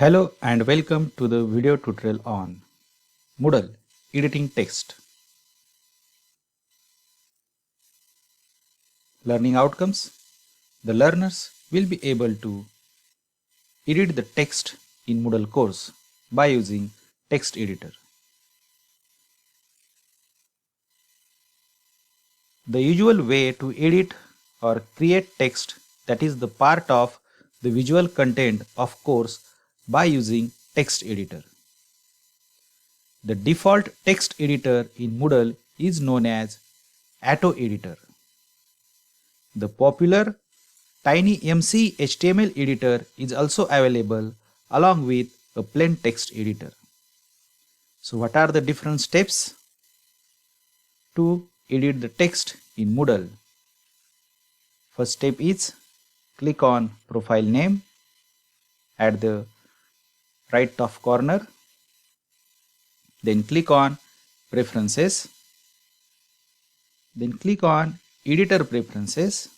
Hello and welcome to the video tutorial on Moodle editing text. Learning outcomes. The learners will be able to edit the text in Moodle course by using text editor. The usual way to edit or create text, that is the part of the visual content of course, by using text editor. The default text editor in Moodle is known as Atto editor. The popular TinyMC HTML editor is also available along with a plain text editor. So what are the different steps to edit the text in Moodle? First step is click on profile name at the right top corner. Then click on preferences. Then click on editor preferences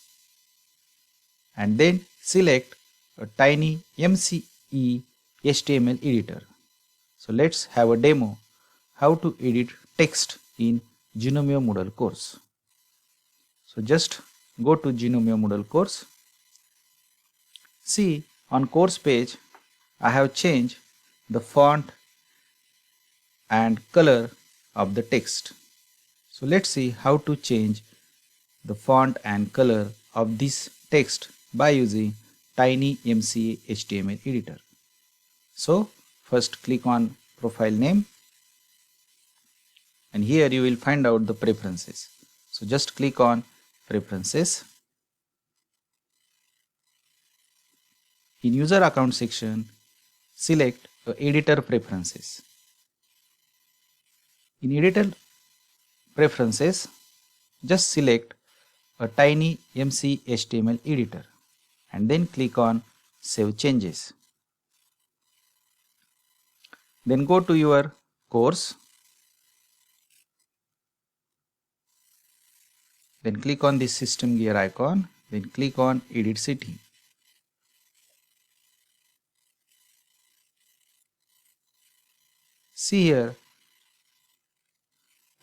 and then select a TinyMCE HTML editor. So let's have a demo how to edit text in Gnomio Moodle course. So just go to Gnomio Moodle course. See, on course page I have changed the font and color of the text. So let's see how to change the font and color of this text by using TinyMCE HTML editor. So first click on profile name and here you will find out the preferences. So just click on preferences. In user account section, select editor preferences. In editor preferences, just select a TinyMCE HTML editor and then click on save changes. Then go to your course. Then click on this system gear icon. Then click on edit setting. See here,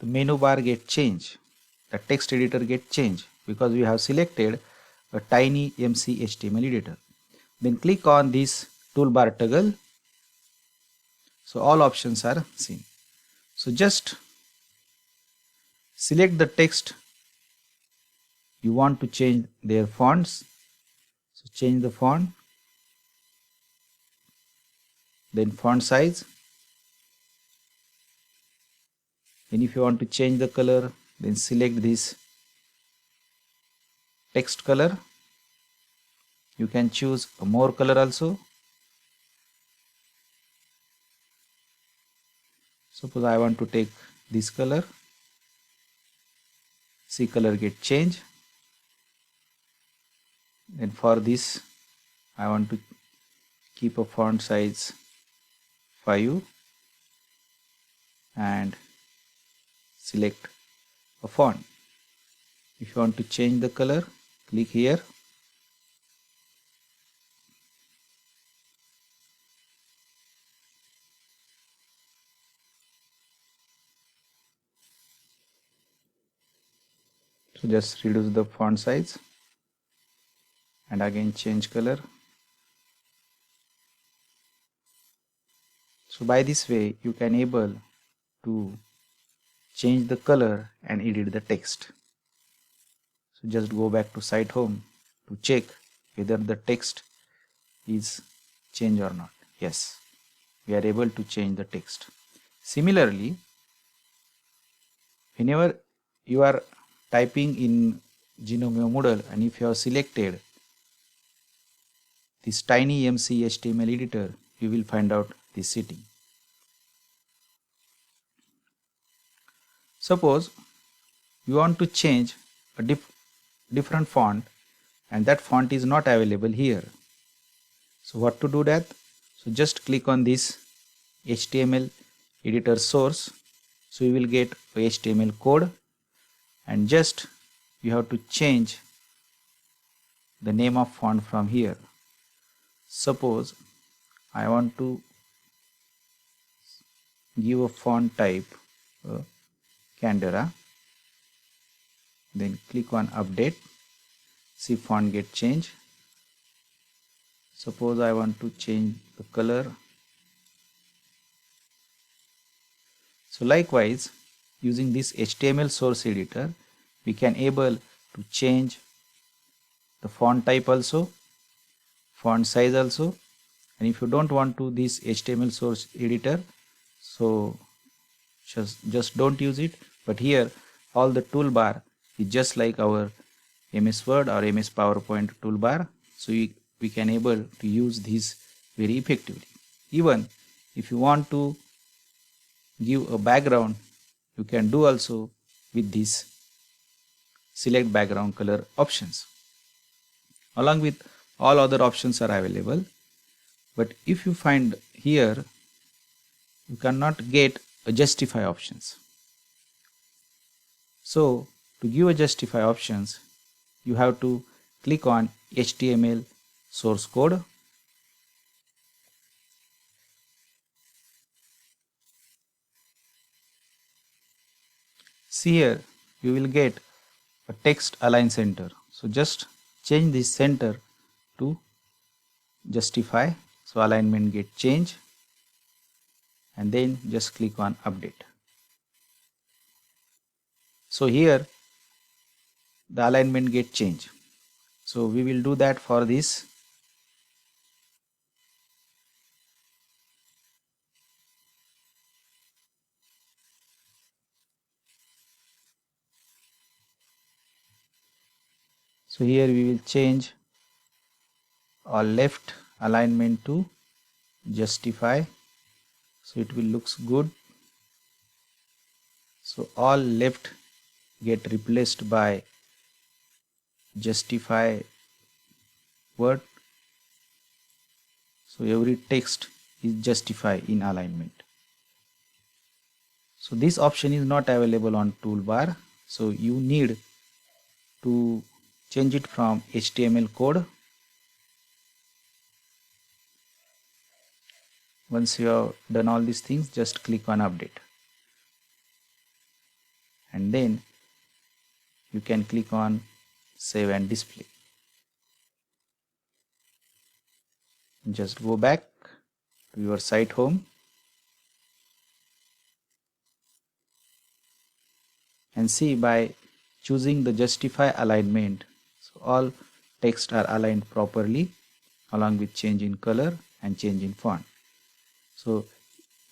the menu bar get changed. The text editor get changed because we have selected a TinyMCE HTML editor. Then click on this toolbar toggle. So all options are seen. So just select the text you want to change their fonts. So change the font, then font size. Then if you want to change the color, then select this text color. You can choose a more color also. Suppose I want to take this color. See, color get changed. Then for this I want to keep a font size 5 and select a font. If you want to change the color, click here. So just reduce the font size and again change color. So by this way you can able to change the color and edit the text. So just go back to site home to check whether the text is changed or not. Yes, we are able to change the text. Similarly, whenever you are typing in Gnomio Moodle and if you have selected this TinyMCE HTML editor, you will find out this setting. Suppose you want to change a different font and that font is not available here. So what to do that? So just click on this HTML editor source. So you will get a HTML code and just you have to change the name of font from here. Suppose I want to give a font type Canberra, then click on update, see font get changed. Suppose I want to change the color. So likewise, using this HTML source editor, we can able to change the font type also, font size also. And if you don't want to this HTML source editor, so just don't use it. But here all the toolbar is just like our MS Word or MS PowerPoint toolbar, so we can able to use this very effectively. Even if you want to give a background, you can do also with this select background color options. Along with all other options are available, but if you find here you cannot get a justify options. So to give a justify options, you have to click on HTML source code. See here, you will get a text align center. So just change this center to justify. So alignment get changed, and then just click on update. So here the alignment get changed. So we will do that for this. So here we will change our left alignment to justify, so it will looks good. So all left get replaced by justify word, so every text is justify in alignment. So this option is not available on toolbar, so you need to change it from HTML code. Once you have done all these things, just click on update, and then you can click on save and display. Just go back to your site home and see, by choosing the justify alignment, so all text are aligned properly along with change in color and change in font. So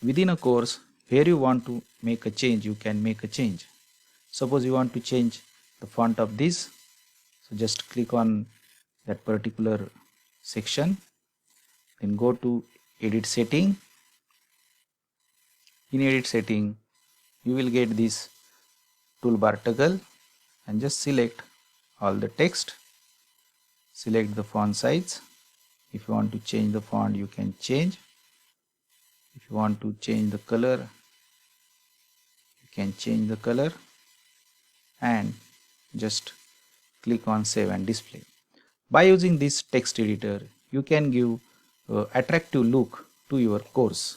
within a course, where you want to make a change, you can make a change. Suppose you want to change the font of this, so just click on that particular section, then go to edit setting. In edit setting, you will get this toolbar toggle, and just select all the text, select the font size. If you want to change the font, you can change. If you want to change the color, you can change the color, and just click on save and display. By using this text editor, you can give attractive look to your course,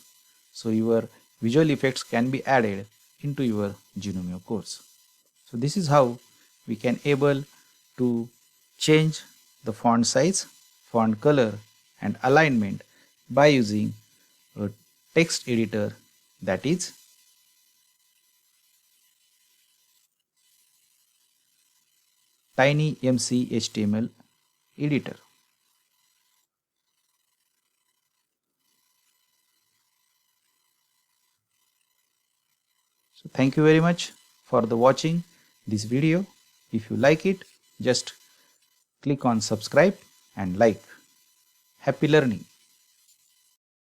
so your visual effects can be added into your Gnomio course. So this is how we can able to change the font size, font color and alignment by using a text editor, that is TinyMC HTML editor. So thank you very much for the watching this video. If you like it, just click on subscribe and like. Happy learning.